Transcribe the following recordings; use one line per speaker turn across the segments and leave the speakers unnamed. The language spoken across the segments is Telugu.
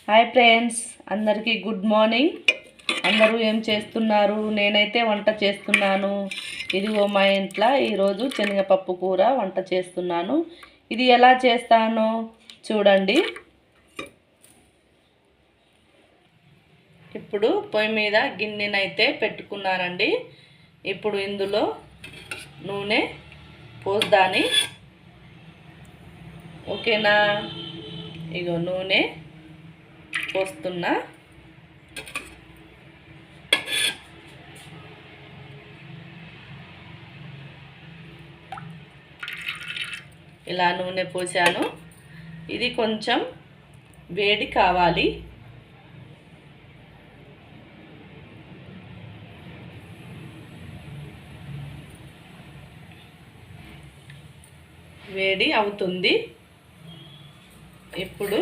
హాయ్ ఫ్రెండ్స్, అందరికీ గుడ్ మార్నింగ్. అందరూ ఏం చేస్తున్నారు? నేనైతే వంట చేస్తున్నాను. ఇదిగో మా ఇంట్లో ఈరోజు శనగపప్పు కూర వంట చేస్తున్నాను. ఇది ఎలా చేస్తానో చూడండి. ఇప్పుడు పొయ్యి మీద గిన్నెనైతే పెట్టుకున్నానండి. ఇప్పుడు ఇందులో నూనె పోద్దాని. ఓకేనా? ఇగో నూనె పోస్తున్నా. ఇలా నూనె పోసాను. ఇది కొంచెం వేడి కావాలి. వేడి అవుతుంది. ఇప్పుడు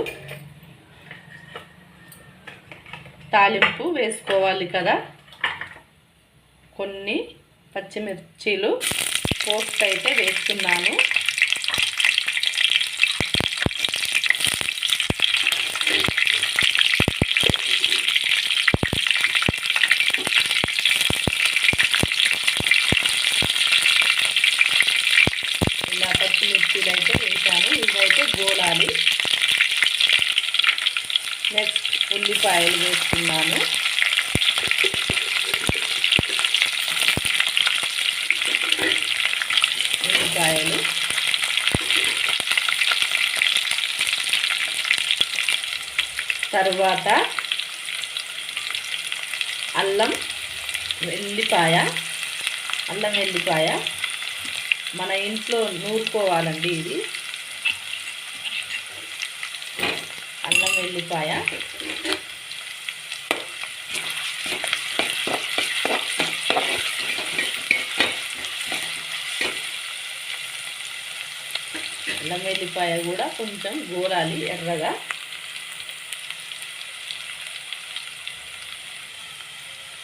తాలింపు వేసుకోవాలి కదా. కొన్ని పచ్చిమిర్చీలు పోస్ట్ అయితే వేస్తున్నాను. ఇలా పచ్చిమిర్చీలు అయితే వేసాను. ఇవైతే గోలాలి. నెక్స్ట్ ఉల్లిపాయలు వేస్తున్నాను. ఉల్లిపాయలు తర్వాత అల్లం వెల్లిపాయ మన ఇంట్లో నూరుకోవాలండి. ఇది అల్లం వెల్లిపాయ కూడా కొంచెం గోలాలి ఎర్రగా.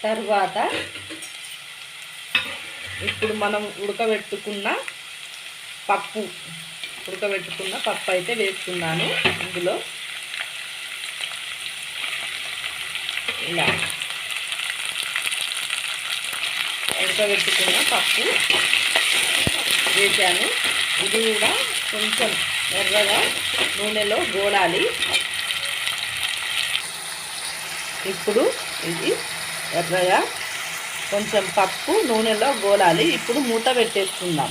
తర్వాత ఇప్పుడు మనం ఉడకబెట్టుకున్న పప్పు అయితే వేస్తున్నాను ఇందులో. ఇలా ఉడకబెట్టుకున్న పప్పు వేసాను. ఇది కూడా కొంచెం ఎర్రగా నూనెలో గోలాలి. ఇప్పుడు ఇది ఎర్రగా కొంచెం పప్పు నూనెలో గోలాలి. ఇప్పుడు మూత పెట్టేసుకుందాం.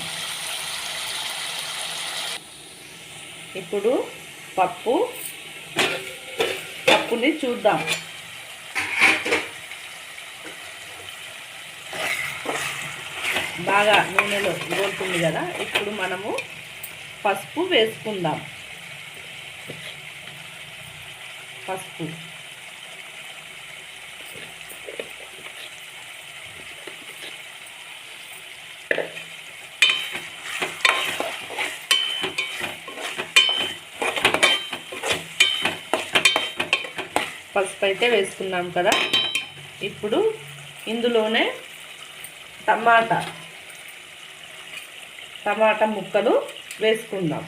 ఇప్పుడు పప్పుని చూద్దాం. బాగా నూనెలో గోలుతుంది కదా. ఇప్పుడు మనము పసుపు వేసుకుందాం. పసుపు అయితే వేసుకున్నాం కదా. ఇప్పుడు ఇందులోనే టమాటా ముక్కలు వేసుకుందాం.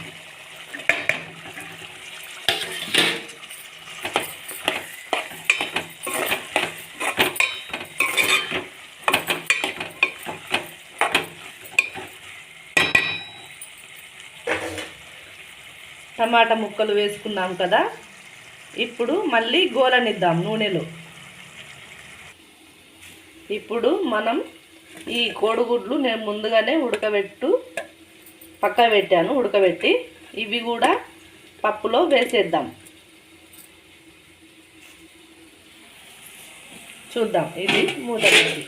టమాటా ముక్కలు వేసుకున్నాం కదా. ఇప్పుడు మళ్ళీ గోలనిద్దాం నూనెలో. ఇప్పుడు మనం ఈ కోడిగుడ్లు నేను ముందుగానే ఉడకబెట్టి ఇవి కూడా పప్పులో వేసేద్దాం. చూద్దాం. ఇది మూత పెట్టి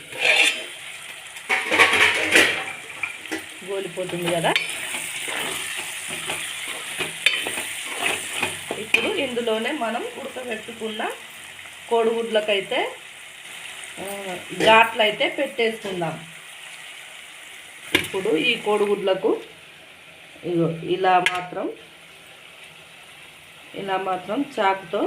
గోలిపోతుంది కదా. ఇప్పుడు ఇందులోనే మనం ఉడకబెట్టుకున్న కోడిగుడ్లకైతే ఘాట్లు అయితే పెట్టేసుకుందాం. ఇప్పుడు ఈ కోడిగుడ్లకు ఇలా మాత్రం చాకుతో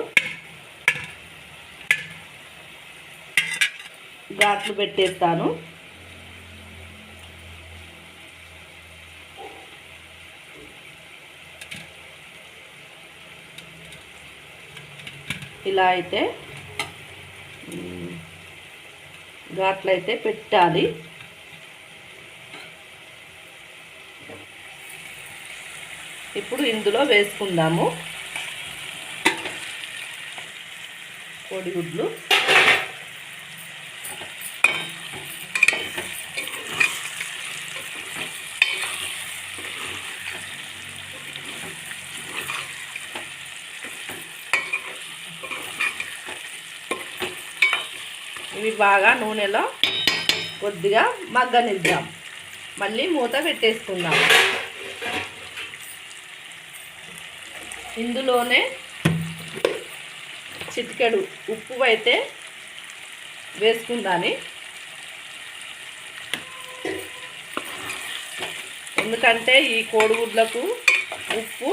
ఘాట్లు పెట్టేస్తాను. ఇలా అయితే ఘాట్లయితే పెట్టాలి. ఇప్పుడు ఇందులో వేసుకుందాము కోడిగుడ్లు. ఇవి బాగా నూనెలో కొద్దిగా మగ్గనిద్దాం. మళ్ళీ మూత పెట్టేసుకుందాం. ఇందులోనే చిటికెడు ఉప్పు అయితే వేసుకుందాని, ఎందుకంటే ఈ కోడిగుడ్లకు ఉప్పు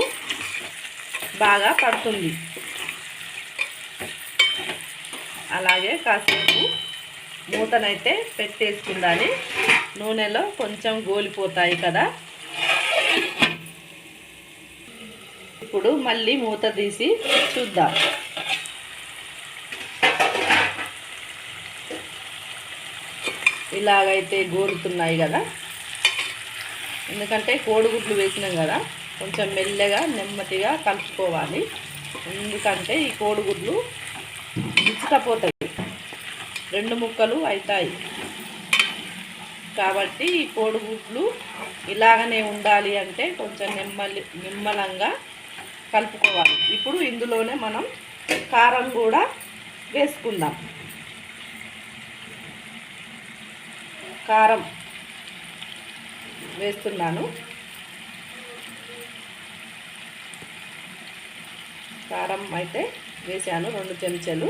బాగా పడుతుంది. అలాగే కాసేపు మూతనైతే పెట్టేసుకుందాని, నూనెలో కొంచెం గోలిపోతాయి కదా. ఇప్పుడు మళ్ళీ మూత తీసి చూద్దాం. ఇలాగైతే గోలుతున్నాయి కదా, ఎందుకంటే కోడిగుడ్లు వేసినాం కదా, కొంచెం మెల్లగా నెమ్మదిగా కలుపుకోవాలి. ఎందుకంటే ఈ కోడిగుడ్లు ఇచ్చుకపోతాయి, 2 ముక్కలు అవుతాయి. కాబట్టి ఈ కోడిగుడ్లు ఇలాగనే ఉండాలి అంటే కొంచెం నిమ్మలంగా కలుపుకోవాలి. ఇప్పుడు ఇందులోనే మనం కారం కూడా వేసుకుందాం. కారం వేస్తున్నాను. కారం అయితే వేసాను 2 చెంచాలు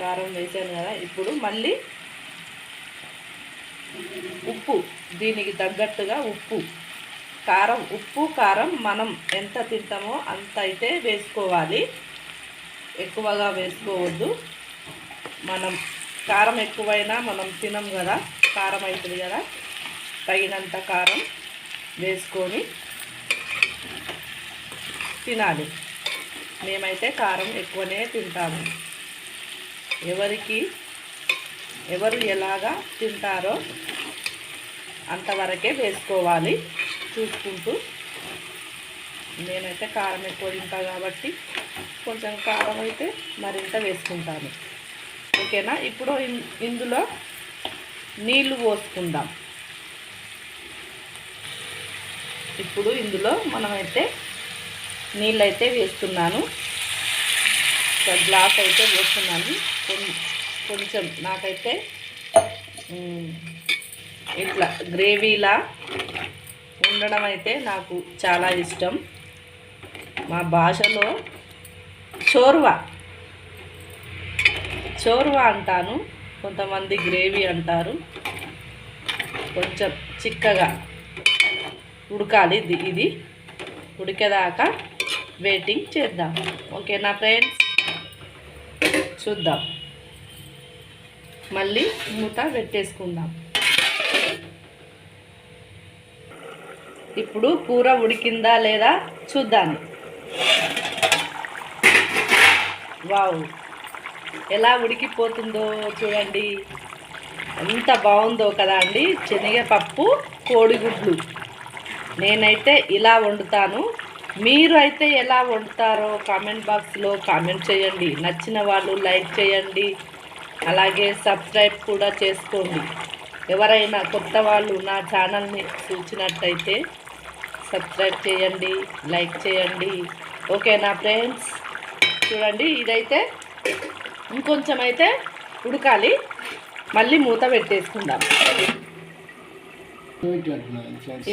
కారం వేసాను కదా. ఇప్పుడు మళ్ళీ ఉప్పు, దీనికి తగ్గట్టుగా ఉప్పు, కారం, ఉప్పు కారం మనం ఎంత తింటామో అంత అయితే వేసుకోవాలి. ఎక్కువగా వేసుకోవద్దు. మనం కారం ఎక్కువైనా మనం తినం కదా, కారం అవుతుంది కదా. తగినంత కారం వేసుకొని తినాలి. మేమైతే కారం ఎక్కువనే తింటాము. ఎవరు ఎలాగా తింటారో అంతవరకే వేసుకోవాలి చూసుకుంటూ. నేనైతే కారం ఎక్కువ తింటా కాబట్టి కొంచెం కారం అయితే మరింత వేసుకుంటాను. ఓకేనా. ఇప్పుడు ఇందులో నీళ్లు పోసుకుందాం. ఇప్పుడు ఇందులో మనమైతే నీళ్ళైతే వేస్తున్నాను. ఒక గ్లాస్ అయితే పోస్తున్నాను. కొంచెం నాకైతే ఇట్లా గ్రేవీలా ఉండడం అయితే నాకు చాలా ఇష్టం. మా భాషలో చోర్వా అంటాను, కొంతమంది గ్రేవీ అంటారు. కొంచెం చిక్కగా ఉడకాలి. ఇది ఉడికేదాకా వెయిటింగ్ చేద్దాం. ఓకేనా ఫ్రెండ్స్, చూద్దాం. మళ్ళీ మూత పెట్టేసుకుందాం. ఇప్పుడు కూర ఉడికిందా లేదా చూద్దాం. వావ్, ఎలా ఉడికిపోతుందో చూడండి, ఎంత బాగుందో కదా అండి. శనగపప్పు కోడిగుడ్లు నేనైతే ఇలా వండుతాను. మీరు అయితే ఎలా వండుతారో కామెంట్ బాక్స్లో కామెంట్ చేయండి. నచ్చిన వాళ్ళు లైక్ చేయండి, అలాగే సబ్స్క్రైబ్ కూడా చేసుకోండి. ఎవరైనా కొత్త వాళ్ళు నా ఛానల్ని చూసినట్టయితే సబ్స్క్రైబ్ చేయండి, లైక్ చేయండి. ఓకేనా ఫ్రెండ్స్, చూడండి ఇదైతే ఇంకొంచెం అయితే ఉడకాలి. మళ్ళీ మూత పెట్టేసుకుందాం.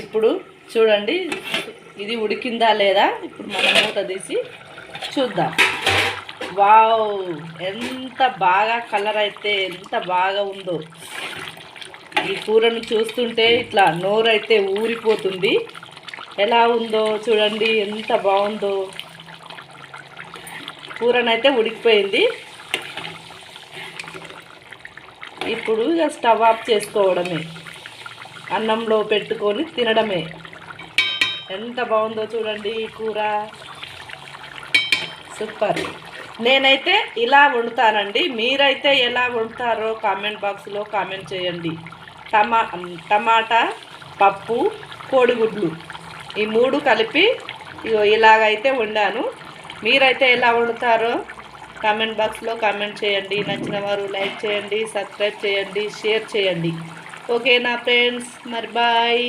ఇప్పుడు చూడండి ఇది ఉడికిందా లేదా. ఇప్పుడు మనం మూత తీసి చూద్దాం. వావ్, ఎంత బాగా కలర్ అయితే ఎంత బాగా ఉందో. ఈ కూరను చూస్తుంటే ఇట్లా నోరైతే ఊరిపోతుంది. ఎలా ఉందో చూడండి, ఎంత బాగుందో. కూరనైతే ఉడికిపోయింది. ఇప్పుడు ఇక స్టవ్ ఆఫ్ చేసుకోవడమే, అన్నంలో పెట్టుకొని తినడమే. ఎంత బాగుందో చూడండి ఈ కూర, సూపర్. నేనైతే ఇలా వండుతానండి, మీరైతే ఎలా వండుతారో కామెంట్ బాక్స్లో కామెంట్ చేయండి. టమాటా, పప్పు, కోడిగుడ్లు ఈ 3 కలిపి ఇలాగైతే వండాను. మీరైతే ఎలా వండుతారో కామెంట్ బాక్స్లో కామెంట్ చేయండి. నచ్చిన వారు లైక్ చేయండి, సబ్స్క్రైబ్ చేయండి, షేర్ చేయండి. ఓకేనా ఫ్రెండ్స్, మరి బాయ్.